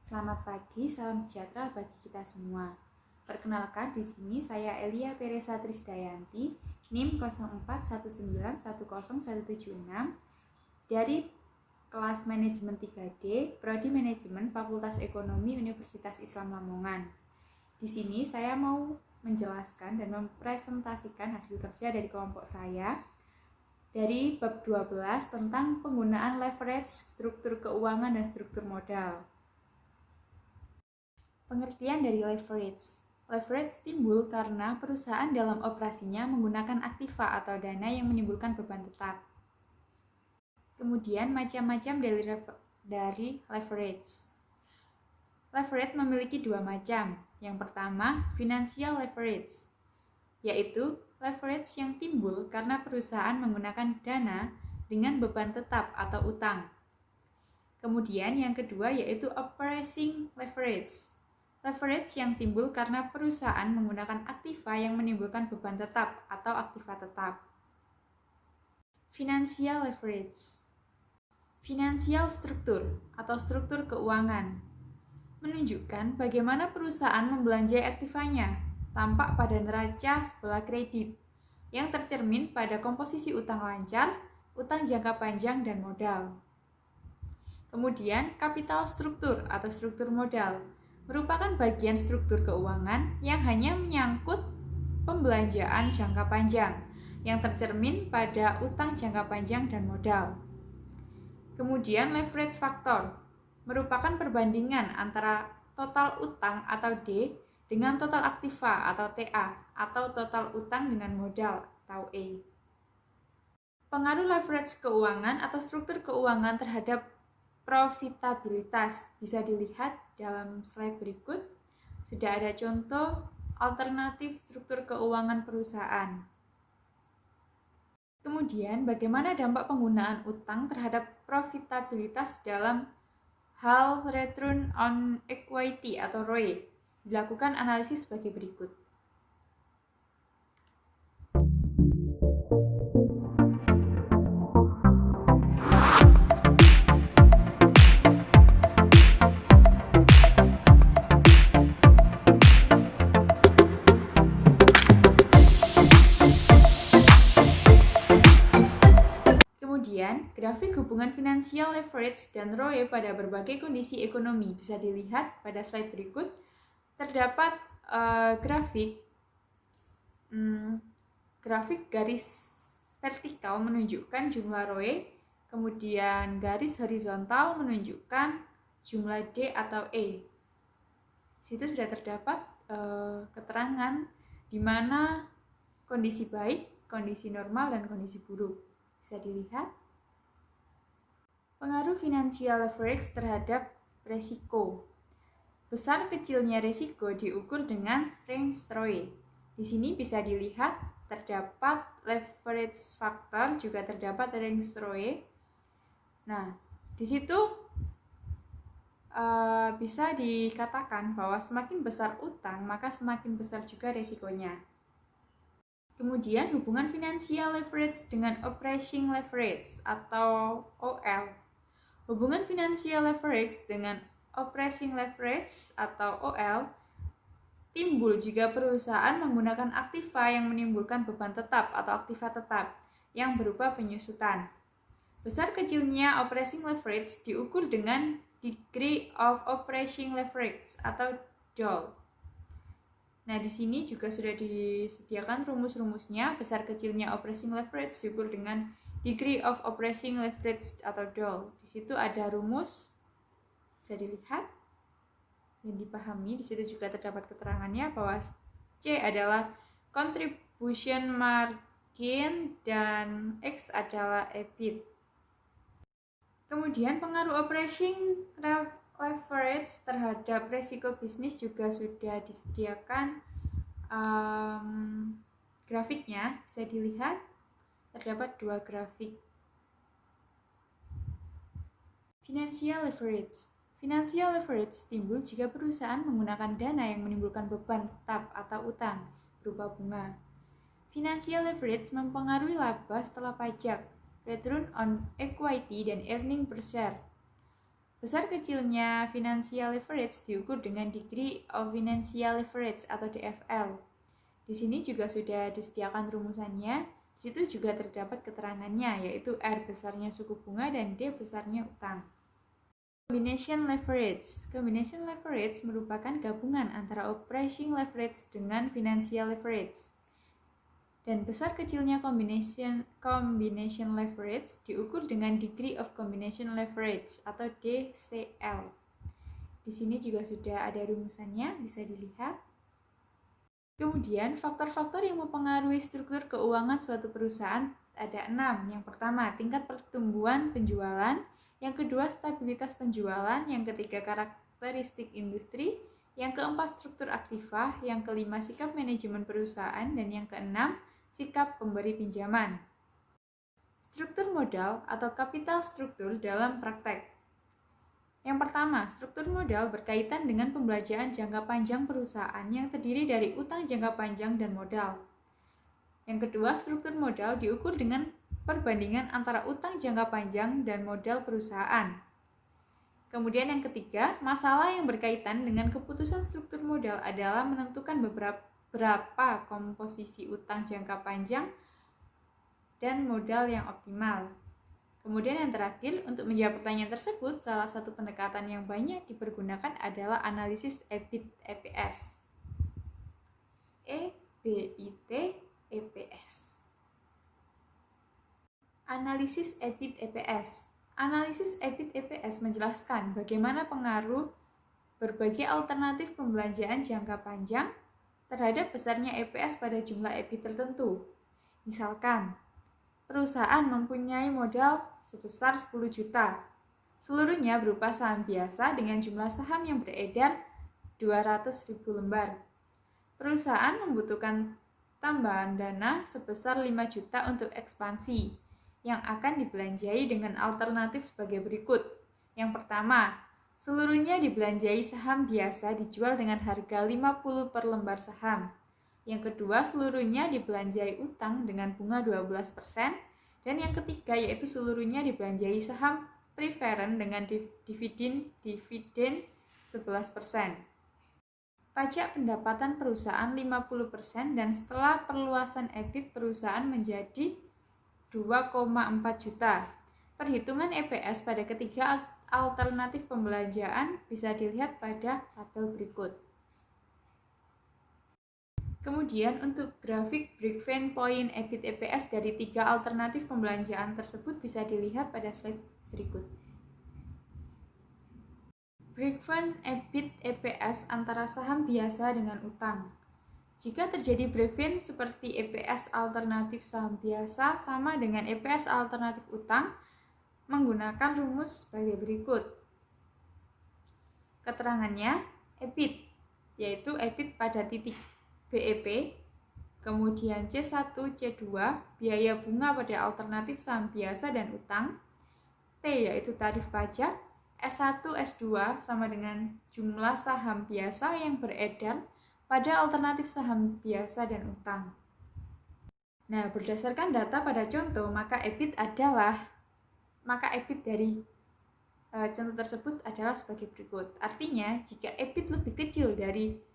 Selamat pagi, salam sejahtera bagi kita semua. Perkenalkan, di sini saya Elia Teresa Trisdayanti, NIM 0419101176 dari kelas manajemen 3D, Prodi Manajemen Fakultas Ekonomi Universitas Islam Lamongan. Di sini saya mau menjelaskan dan mempresentasikan hasil kerja dari kelompok saya dari bab 12 tentang penggunaan leverage, struktur keuangan dan struktur modal. Pengertian dari leverage. Leverage timbul karena perusahaan dalam operasinya menggunakan aktiva atau dana yang menimbulkan beban tetap. Kemudian macam-macam dari leverage. Leverage memiliki dua macam. Yang pertama, financial leverage, yaitu leverage yang timbul karena perusahaan menggunakan dana dengan beban tetap atau utang. Kemudian yang kedua yaitu operating leverage. Leverage yang timbul karena perusahaan menggunakan aktiva yang menimbulkan beban tetap atau aktiva tetap. Financial leverage. Financial struktur atau struktur keuangan menunjukkan bagaimana perusahaan membelanjai aktivanya, tampak pada neraca sebelah kredit yang tercermin pada komposisi utang lancar, utang jangka panjang, dan modal. Kemudian, kapital struktur atau struktur modal merupakan bagian struktur keuangan yang hanya menyangkut pembelanjaan jangka panjang yang tercermin pada utang jangka panjang dan modal. Kemudian leverage factor merupakan perbandingan antara total utang atau D dengan total aktiva atau TA atau total utang dengan modal atau E. Pengaruh leverage keuangan atau struktur keuangan terhadap profitabilitas bisa dilihat dalam slide berikut. Sudah ada contoh alternatif struktur keuangan perusahaan. Kemudian, bagaimana dampak penggunaan utang terhadap profitabilitas dalam hal return on equity atau ROE? Dilakukan analisis sebagai berikut. Kemudian, grafik hubungan finansial leverage dan ROE pada berbagai kondisi ekonomi bisa dilihat pada slide berikut. Terdapat grafik garis vertikal menunjukkan jumlah ROE, kemudian garis horizontal menunjukkan jumlah D atau E. Situ sudah terdapat keterangan di mana kondisi baik, kondisi normal, dan kondisi buruk. Bisa dilihat. Pengaruh financial leverage terhadap resiko. Besar kecilnya resiko diukur dengan range ROE. Di sini bisa dilihat terdapat leverage factor, juga terdapat range ROE. Nah, di situ bisa dikatakan bahwa semakin besar utang, maka semakin besar juga resikonya. Kemudian hubungan finansial leverage dengan operating leverage atau OL. Hubungan finansial leverage dengan operating leverage atau OL timbul jika perusahaan menggunakan aktiva yang menimbulkan beban tetap atau aktiva tetap yang berupa penyusutan. Besar kecilnya operating leverage diukur dengan degree of operating leverage atau DOL. Nah, di sini juga sudah disediakan rumus-rumusnya. Besar kecilnya operating leverage diukur dengan degree of operating leverage atau DOL. Di situ ada rumus, bisa dilihat dan dipahami. Di situ juga terdapat keterangannya bahwa C adalah contribution margin dan X adalah EBIT. Kemudian pengaruh operating leverage terhadap resiko bisnis juga sudah disediakan grafiknya. Bisa dilihat terdapat dua grafik. Financial leverage. Financial leverage timbul jika perusahaan menggunakan dana yang menimbulkan beban tetap atau utang berupa bunga. Financial leverage mempengaruhi laba setelah pajak, return on equity, dan earning per share. Besar kecilnya financial leverage diukur dengan degree of financial leverage atau DFL. Di sini juga sudah disediakan rumusannya. Di situ juga terdapat keterangannya, yaitu R besarnya suku bunga dan D besarnya utang. Combination leverage. Combination leverage merupakan gabungan antara operating leverage dengan financial leverage. Dan besar kecilnya combination leverage diukur dengan degree of combination leverage atau DCL. Di sini juga sudah ada rumusannya, bisa dilihat. Kemudian, faktor-faktor yang mempengaruhi struktur keuangan suatu perusahaan ada 6. Yang pertama, tingkat pertumbuhan penjualan. Yang kedua, stabilitas penjualan. Yang ketiga, karakteristik industri. Yang keempat, struktur aktiva. Yang kelima, sikap manajemen perusahaan. Dan yang keenam, sikap pemberi pinjaman. Struktur modal atau capital struktur dalam praktek. Yang pertama, struktur modal berkaitan dengan pembelanjaan jangka panjang perusahaan yang terdiri dari utang jangka panjang dan modal. Yang kedua, struktur modal diukur dengan perbandingan antara utang jangka panjang dan modal perusahaan. Kemudian yang ketiga, masalah yang berkaitan dengan keputusan struktur modal adalah menentukan berapa komposisi utang jangka panjang dan modal yang optimal. Kemudian yang terakhir, untuk menjawab pertanyaan tersebut, salah satu pendekatan yang banyak dipergunakan adalah analisis EBIT-EPS. EBIT-EPS. Analisis EBIT-EPS. Analisis EBIT-EPS menjelaskan bagaimana pengaruh berbagai alternatif pembelanjaan jangka panjang terhadap besarnya EPS pada jumlah EBIT tertentu. Misalkan, perusahaan mempunyai modal sebesar 10 juta. Seluruhnya berupa saham biasa dengan jumlah saham yang beredar 200.000 lembar. Perusahaan membutuhkan tambahan dana sebesar 5 juta untuk ekspansi yang akan dibelanjai dengan alternatif sebagai berikut. Yang pertama, seluruhnya dibelanjai saham biasa dijual dengan harga 50 per lembar saham. Yang kedua, seluruhnya dibelanjai utang dengan bunga 12%. Dan yang ketiga, yaitu seluruhnya dibelanjai saham preferent dengan dividen 11%. Pajak pendapatan perusahaan 50% dan setelah perluasan EBIT perusahaan menjadi 2,4 juta. Perhitungan EPS pada ketiga alternatif pembelanjaan bisa dilihat pada tabel berikut. Kemudian untuk grafik break-even point EBIT EPS dari tiga alternatif pembelanjaan tersebut bisa dilihat pada slide berikut. Break-even EBIT EPS antara saham biasa dengan utang. Jika terjadi break-even seperti EPS alternatif saham biasa sama dengan EPS alternatif utang, menggunakan rumus sebagai berikut. Keterangannya, EBIT, yaitu EBIT pada titik BEP, kemudian C1, C2, biaya bunga pada alternatif saham biasa dan utang, T yaitu tarif pajak, S1, S2 sama dengan jumlah saham biasa yang beredar pada alternatif saham biasa dan utang. Nah, berdasarkan data pada contoh, maka EBIT dari contoh tersebut adalah sebagai berikut. Artinya, jika EBIT lebih kecil dari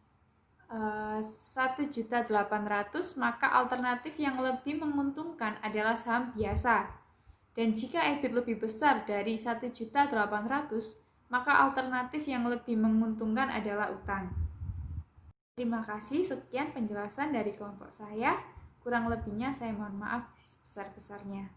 1.800.000, maka alternatif yang lebih menguntungkan adalah saham biasa. Dan jika EBIT lebih besar dari 1.800.000, maka alternatif yang lebih menguntungkan adalah utang. Terima kasih, sekian penjelasan dari kelompok saya. Kurang lebihnya saya mohon maaf sebesar-besarnya.